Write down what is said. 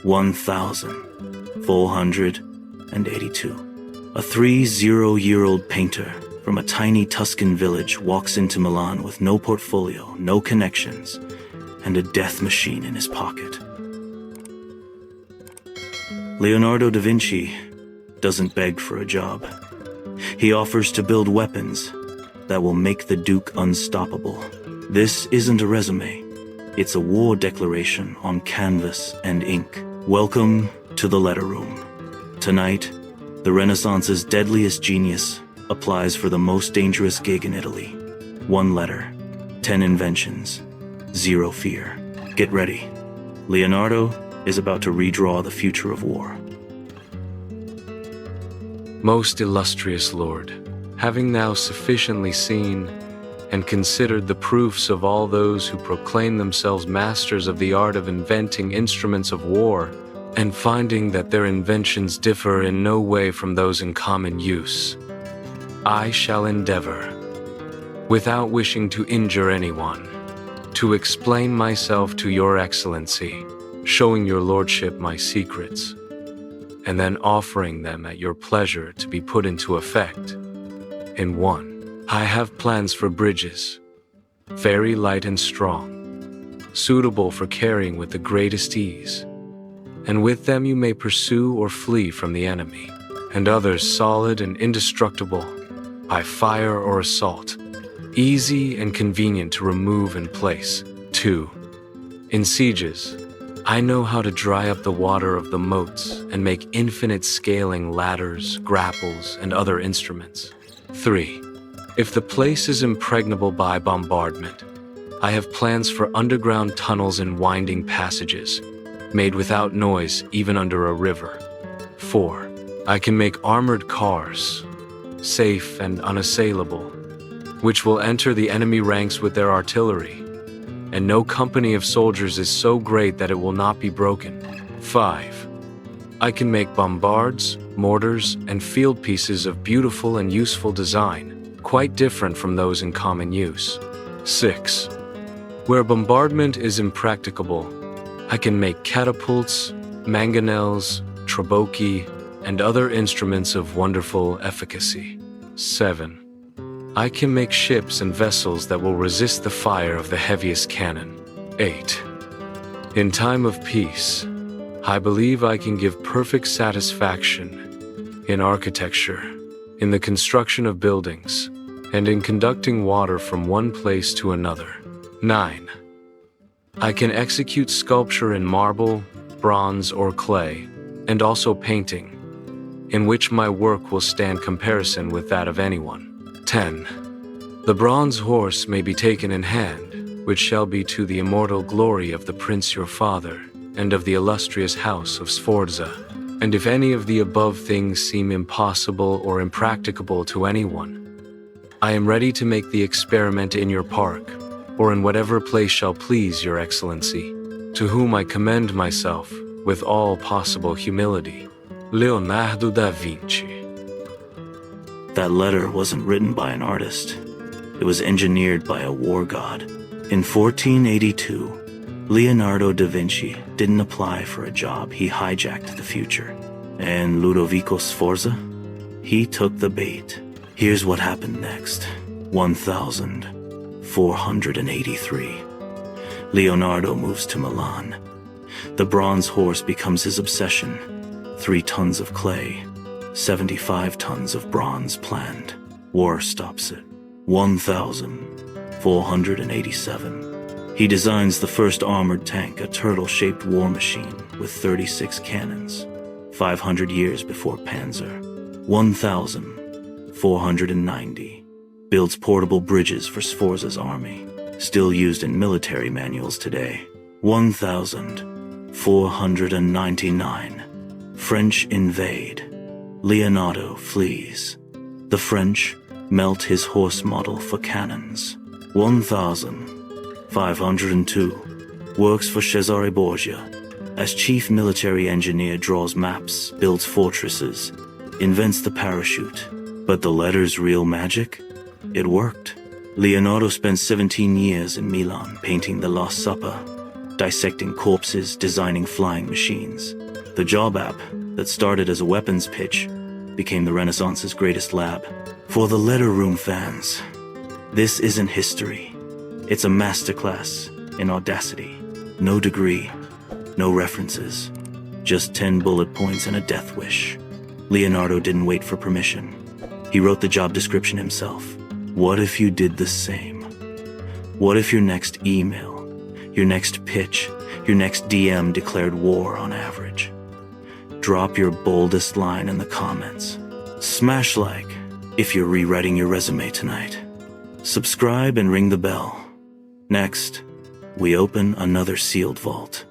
1482. A 30-year-old painter from a tiny Tuscan village walks into Milan with no portfolio, no connections, and a death machine in his pocket. Leonardo da Vinci doesn't beg for a job. He offers to build weapons that will make the Duke unstoppable. This isn't a resume. It's a war declaration on canvas and ink. Welcome to the letter room. Tonight, the Renaissance's deadliest genius applies for the most dangerous gig in Italy. 1 letter, 10 inventions, 0 fear. Get ready. Leonardo is about to redraw the future of war. Most illustrious Lord, having now sufficiently seen and considered the proofs of all those who proclaim themselves masters of the art of inventing instruments of war, and finding that their inventions differ in no way from those in common use, I shall endeavor, without wishing to injure anyone, to explain myself to your excellency, showing your lordship my secrets, and then offering them at your pleasure to be put into effect. In 1, I have plans for bridges, very light and strong, suitable for carrying with the greatest ease, and with them you may pursue or flee from the enemy, and others solid and indestructible, by fire or assault, easy and convenient to remove and place. 2, in sieges, I know how to dry up the water of the moats and make infinite scaling ladders, grapples, and other instruments. 3, if the place is impregnable by bombardment, I have plans for underground tunnels and winding passages, made without noise even under a river. 4, I can make armored cars, safe and unassailable, which will enter the enemy ranks with their artillery, and no company of soldiers is so great that it will not be broken. 5, I can make bombards, mortars, and field pieces of beautiful and useful design, quite different from those in common use. 6, where bombardment is impracticable, I can make catapults, mangonels, trabocchi, and other instruments of wonderful efficacy. 7, I can make ships and vessels that will resist the fire of the heaviest cannon. 8, in time of peace, I believe I can give perfect satisfaction in architecture, in the construction of buildings, and in conducting water from one place to another. 9, I can execute sculpture in marble, bronze, or clay, and also painting, in which my work will stand comparison with that of anyone. 10, the bronze horse may be taken in hand, which shall be to the immortal glory of the prince your father, and of the illustrious house of Sforza. And if any of the above things seem impossible or impracticable to anyone, I am ready to make the experiment in your park, or in whatever place shall please your excellency, to whom I commend myself with all possible humility. Leonardo da Vinci. That letter wasn't written by an artist. It was engineered by a war god. In 1482, Leonardo da Vinci didn't apply for a job. He hijacked the future. And Ludovico Sforza? He took the bait. Here's what happened next. 1483. Leonardo moves to Milan. The bronze horse becomes his obsession. 3 tons of clay, 75 tons of bronze planned. War stops it. 1487. He designs the first armored tank, a turtle-shaped war machine with 36 cannons, 500 years before Panzer. 1490. Builds portable bridges for Sforza's army, still used in military manuals today. 1499. French invade. Leonardo flees. The French melt his horse model for cannons. 1502. Works for Cesare Borgia. As chief military engineer, draws maps, builds fortresses, invents the parachute. But the letter's real magic? It worked. Leonardo spent 17 years in Milan painting the Last Supper, dissecting corpses, designing flying machines. The job app that started as a weapons pitch became the Renaissance's greatest lab. For the letter room fans, this isn't history. It's a masterclass in audacity. No degree, no references, just 10 bullet points and a death wish. Leonardo didn't wait for permission. He wrote the job description himself. What if you did the same? What if your next email, your next pitch, your next DM declared war on average? Drop your boldest line in the comments. Smash like if you're rewriting your resume tonight. Subscribe and ring the bell. Next, we open another sealed vault.